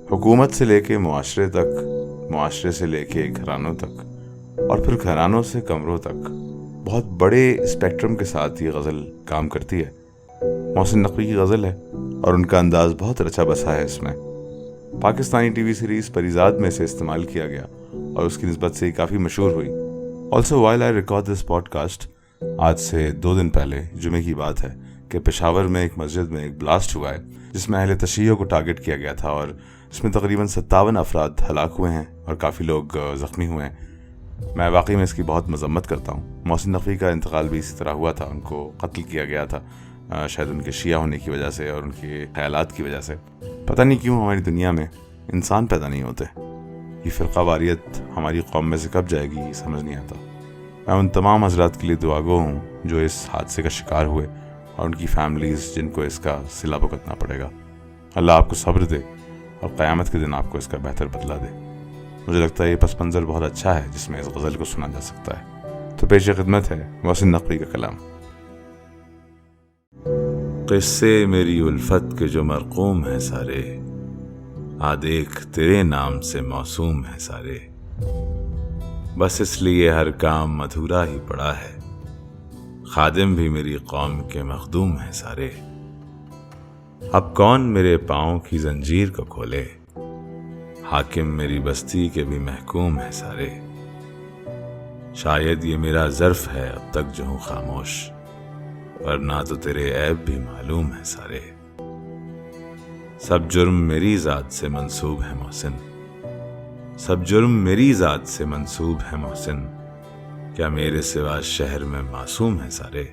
हुकूमत से लेके मुआशरे तक, मुआशरे से लेके घरानों तक और फिर घरानों से कमरों तक बहुत बड़े स्पेक्ट्रम के साथ ये गज़ल काम करती है। मोहसिन नकवी की गज़ल है और उनका अंदाज़ बहुत रचा बसा है। इसमें पाकिस्तानी टीवी सीरीज़ परिजाद में से इस्तेमाल किया गया और उसकी निस्बत से काफ़ी मशहूर हुई। Also while I record this podcast, आज से 2 दिन पहले जुमे की बात है कि पेशावर में एक मस्जिद में एक ब्लास्ट हुआ है जिसमें अहले तशय्यो को टारगेट किया गया था और इसमें तकरीबन 57 अफराद हलाक हुए हैं और काफ़ी लोग ज़ख्मी हुए हैं। मैं वाकई में इसकी बहुत मजम्मत करता हूँ। मोहसिन नकवी का इंतकाल भी इसी तरह हुआ था, उनको कत्ल किया गया था, शायद उनके शिया होने की वजह से और उनके ख्यालात की वजह से। पता नहीं क्यों हमारी दुनिया में इंसान पैदा नहीं होते। ये फ़िरका वारियत हमारी कौम में से कब जाएगी समझ नहीं आता। मैं उन तमाम हज़रात के लिए दुआगो हूँ जो इस हादसे का शिकार हुए और उनकी फैमिलीज़ जिनको इसका सिला भुगतना पड़ेगा। अल्लाह आपको सब्र दे और क़यामत के दिन आपको इसका बेहतर बदला दे। मुझे लगता है ये पस मंज़र बहुत अच्छा है जिसमें इस गज़ल को सुना जा सकता है। तो पेश खिदमत है मोहसिन नकवी का कलाम। क़िस्से मेरी उल्फत के जो मरक़ूम हैं सारे, आ देख तेरे नाम से मौसूम हैं सारे। बस इसलिए हर काम अधूरा ही पड़ा है, खादिम भी मेरी कौम के मखदूम हैं सारे। अब कौन मेरे पाँव की जंजीर को खोले, हाकिम मेरी बस्ती के भी महकूम हैं सारे। शायद ये मेरा ज़र्फ है अब तक जो हूँ खामोश, वरना तो तेरे ऐब भी मालूम है सारे। सब जुर्म मेरी ज़ात से मंसूब है मोहसिन, सब जुर्म मेरी ज़ात से मंसूब है मोहसिन। क्या मेरे सिवा शहर में मासूम है सारे।